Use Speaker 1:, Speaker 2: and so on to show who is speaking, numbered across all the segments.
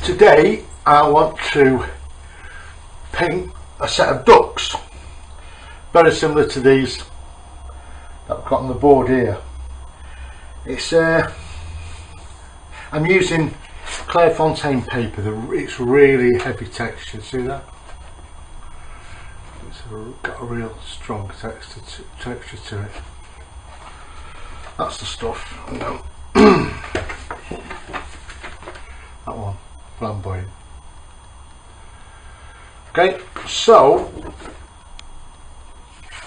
Speaker 1: Today I want to paint a set of ducks very similar to these that I've got on the board here. It's I'm using Clairefontaine paper. It's really heavy texture, see that? It's got a real strong texture to it. That's the stuff. That one, flamboyant. Okay, so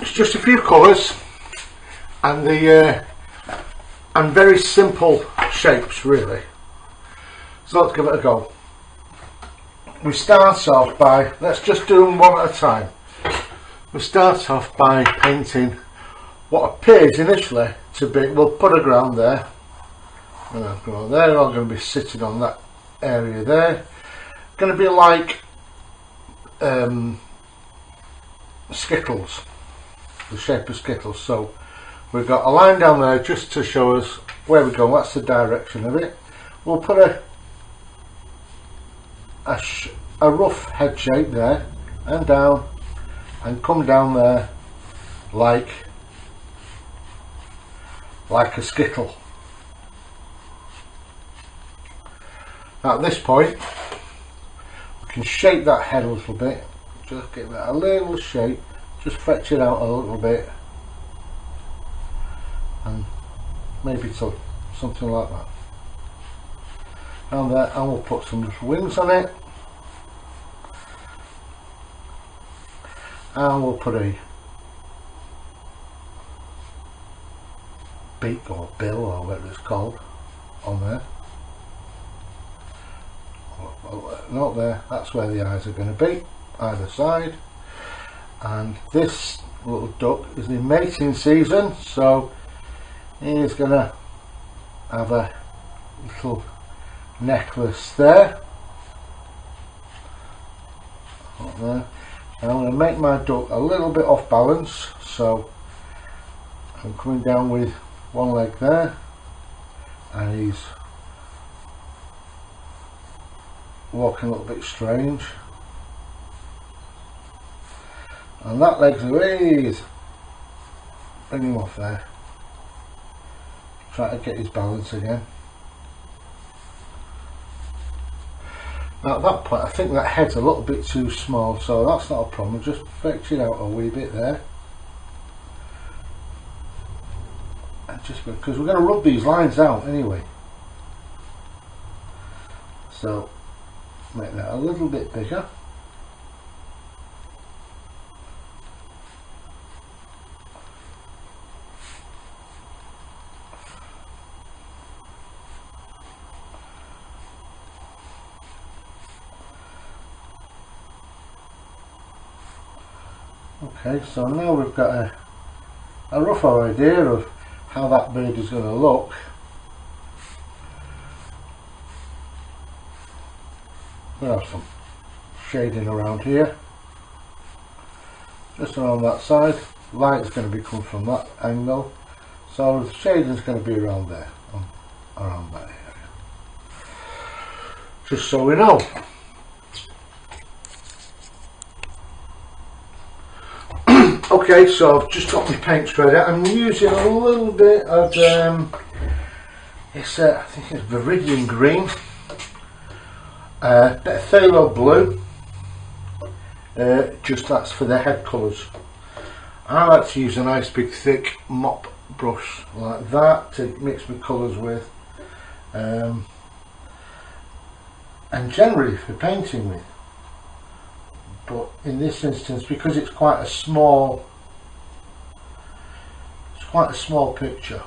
Speaker 1: it's just a few colours and the and very simple shapes really. So let's give it a go. We start off by, let's just do them one at a time. We start off by painting what appears initially to be, we'll put a ground there, and I'll go there, I'm going to be sitting on that area there. Going to be like Skittles, the shape of Skittles. So we've got a line down there just to show us where we're going, that's the direction of it. We'll put a rough head shape there and down and come down there like a skittle. At this point we can shape that head a little bit, just give it a little shape, just fetch it out a little bit and maybe something like that. Down there, and we'll put some wings on it, and we'll put a beak or bill or whatever it's called on there. Not there, that's where the eyes are going to be, either side. And this little duck is in mating season, so he's going to have a little necklace there. And I'm going to make my duck a little bit off balance, so I'm coming down with one leg there, and he's walking a little bit strange, and that leg's ways. Bring him off there, try to get his balance again. Now at that point I think that head's a little bit too small, so that's not a problem, just fetch it out a wee bit there. And just because we're going to rub these lines out anyway, so make that a little bit bigger. Okay, so now we've got a rough idea of how that bird is going to look. We'll have some shading around here, just around that side. Light's going to be coming from that angle, so the shading is going to be around there, around that area, just so we know. Okay, so I've just got my paints ready. I'm using a little bit of it's I think it's Viridian green, bit of phthalo blue, just that's for the head colours. I like to use a nice big thick mop brush like that to mix my colours with, and generally for painting with. But in this instance, because it's quite a small picture,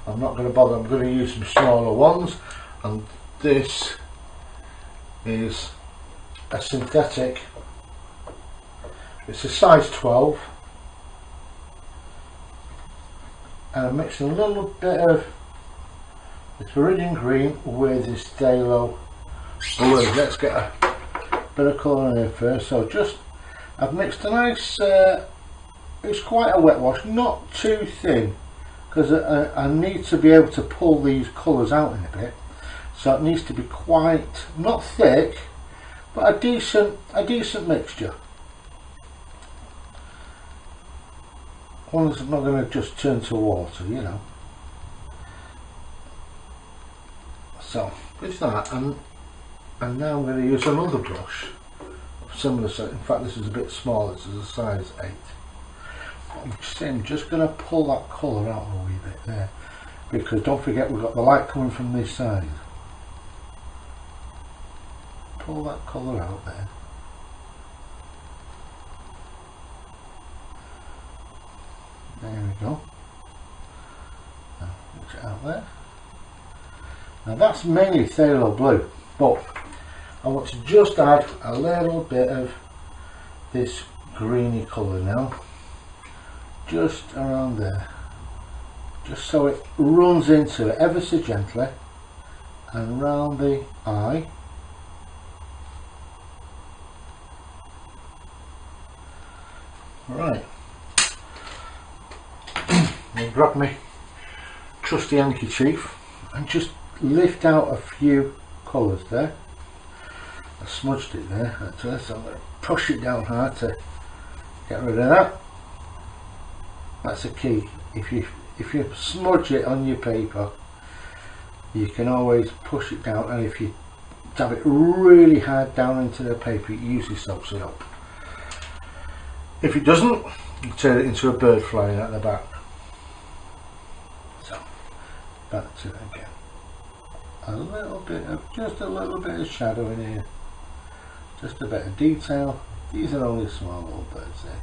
Speaker 1: I'm not going to bother. I'm going to use some smaller ones, and this is a synthetic. It's a size 12, and I'm mixing a little bit of this Viridian green with this phthalo blue. Let's get a bit of colour in here first. So just, I've mixed a nice, it's quite a wet wash, not too thin, because I need to be able to pull these colours out in a bit. so it needs to be quite, not thick, but a decent mixture. One that's not going to just turn to water, you know. So with that, and now I'm going to use another brush of similar size. In fact, this is a bit smaller. This is a size 8. I'm just going to pull that colour out a wee bit there, because don't forget we've got the light coming from this side. Pull that colour out there. There we go. Now, push it out there. Now that's mainly phthalo blue, but I want to just add a little bit of this greeny colour now, just around there, just so it runs into it ever so gently and round the eye. Right, I'll grab my trusty handkerchief and just lift out a few colours there. I smudged it there actually, so I'm going to push it down hard to get rid of that. That's a key. If you smudge it on your paper, you can always push it down, and if you dab it really hard down into the paper, it usually soaks it up. If it doesn't, you turn it into a bird flying at the back. So back to it again. Just a little bit of shadow in here, just a bit of detail. These are only small little birds there.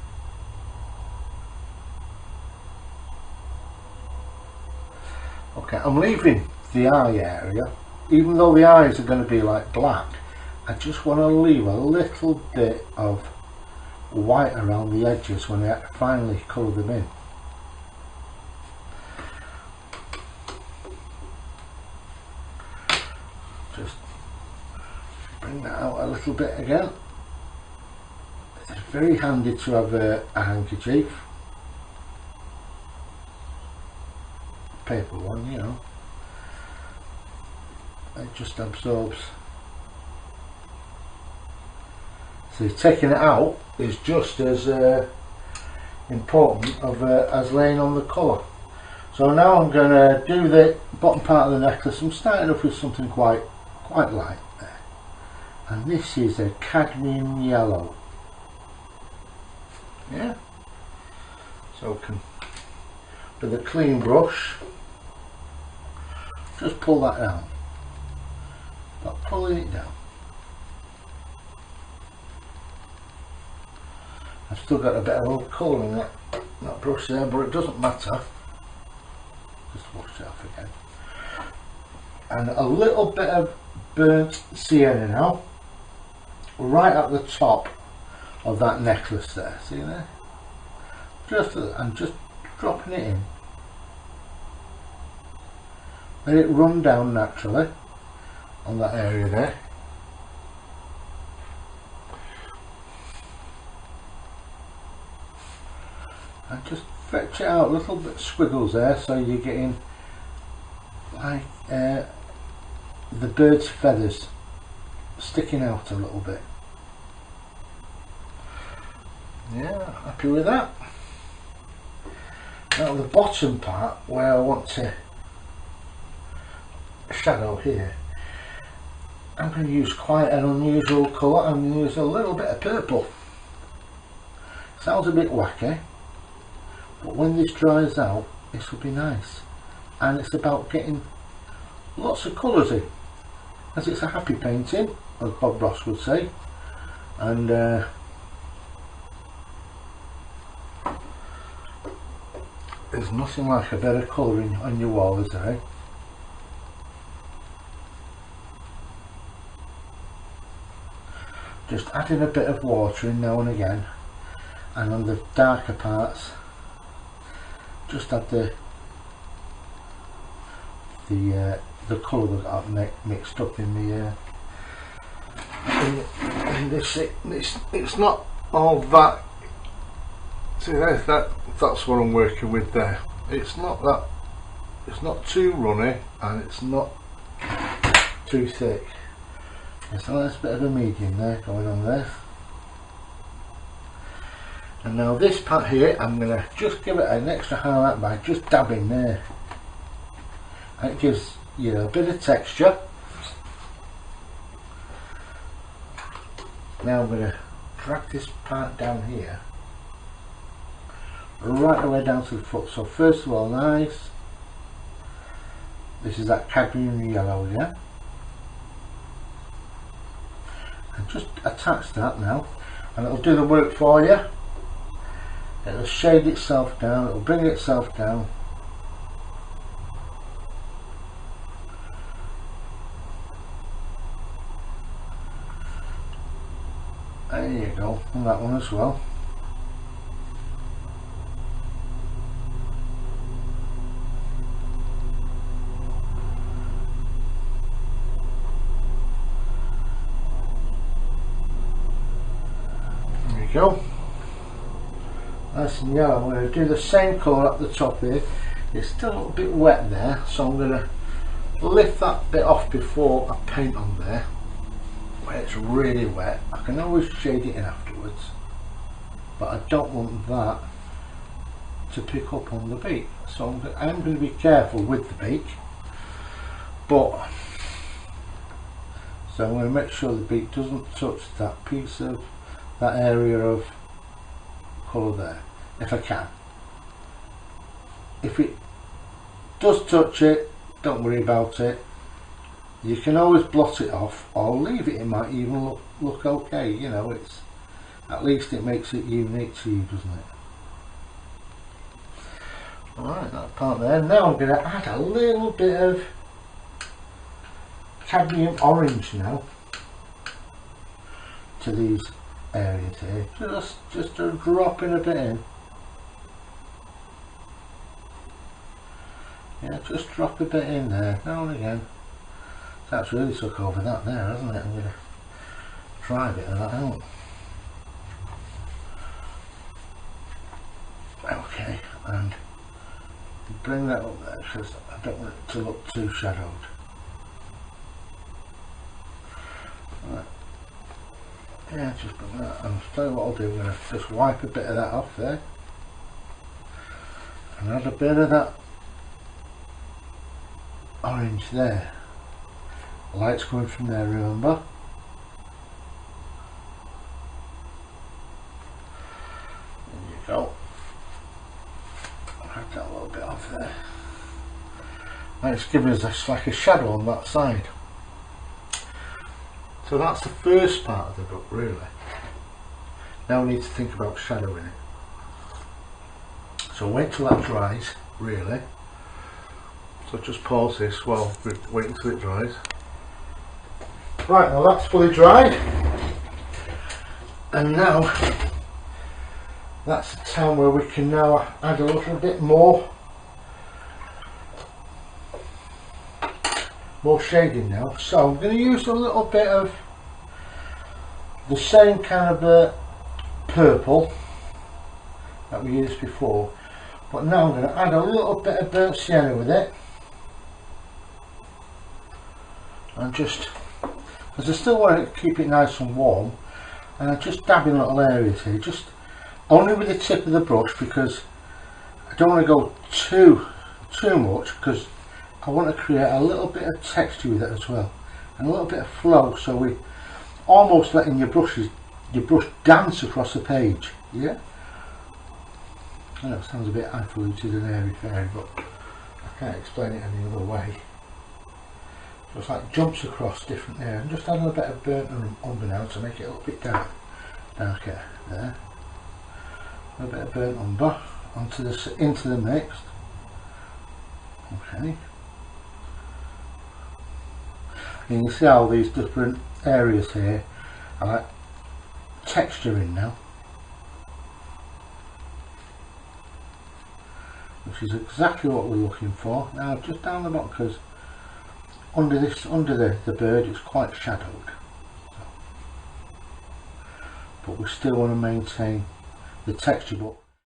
Speaker 1: Okay, I'm leaving the eye area, even though the eyes are going to be like black. I just want to leave a little bit of white around the edges when I finally colour them in. Just bring that out a little bit again. It's very handy to have a handkerchief, paper one, you know. It just absorbs. So taking it out is just as important as laying on the colour. So now I'm going to do the bottom part of the necklace. I'm starting off with something quite light there, and this is a cadmium yellow. Yeah. So I can, with a clean brush, just pull that down. Not pulling it down. I've still got a bit of old colour in that brush there, but it doesn't matter. Just wash it off again. And a little bit of burnt sienna now, right at the top of that necklace there. See there? I'm just dropping it in. Let it run down naturally on that area there. And just fetch it out, little bit squiggles there, so you're getting like the bird's feathers sticking out a little bit. Yeah, happy with that. Now the bottom part, where I want to shadow here, I'm going to use quite an unusual colour. I'm going to use a little bit of purple. Sounds a bit wacky, but when this dries out, this will be nice. And it's about getting lots of colours in, as it's a happy painting, as Bob Ross would say. And there's nothing like a bit of colouring on your wall, is there? Just adding a bit of water in now and again, and on the darker parts, just add the colour that I've mixed up in the in this. It's not all that. See, that's what I'm working with there. It's not that. It's not too runny, and it's not too thick. There's a nice bit of a medium there going on there. And now this part here, I'm going to just give it an extra highlight by just dabbing there. And it gives you a bit of texture. Now I'm going to drag this part down here, right the way down to the foot. So first of all, nice. This is that cadmium yellow, yeah? And just attach that now, and it'll do the work for you. It'll shade itself down, it'll bring itself down. There you go, on that one as well. There you go. Nice and yellow. I'm going to do the same colour at the top here. It's still a little bit wet there, so I'm going to lift that bit off before I paint on there. Where it's really wet. I can always shade it in afterwards, but I don't want that to pick up on the beak. So I'm going to be careful with the beak, but so I'm going to make sure the beak doesn't touch that piece of that area of colour there, if I can. If it does touch it, don't worry about it. You can always blot it off or leave it. It might even look okay, you know. It's at least it makes it unique to you, doesn't it? Alright, that part there. Now I'm going to add a little bit of cadmium orange now to these areas here. Just a drop in a bit in. Yeah, just drop a bit in there now and again. That's really took over that there, hasn't it? I'm going to try a bit of that out. Okay, and bring that up there because I don't want it to look too shadowed. Right. Yeah, just bring that, and I'll tell you what I'll do, I'm going to just wipe a bit of that off there and add a bit of that orange there. Light's coming from there, remember? There you go. Add that a little bit off there. And it's giving us like a shadow on that side. So that's the first part of the book, really. Now we need to think about shadowing it. So wait till that dries, really. So just pause this while we wait until it dries. Right, now that's fully dried, and now that's the time where we can now add a little bit more shading now. So I'm going to use a little bit of the same kind of purple that we used before, but now I'm going to add a little bit of burnt sienna with it, and just because I still want to keep it nice and warm, and I'm just dabbing little areas here, just only with the tip of the brush, because I don't want to go too much, because I want to create a little bit of texture with it as well, and a little bit of flow, so we almost letting your brush dance across the page. Yeah, I know it sounds a bit highfalutin and airy fairy, but I can't explain it any other way. So it's like jumps across different areas, and just adding a bit of burnt umber now to make it a little bit darker there. A bit of burnt umber into the mix. Okay. And you can see how these different areas here are like texturing now, which is exactly what we're looking for. Now just down the bottom, because under the bird it's quite shadowed, but we still want to maintain the texture, but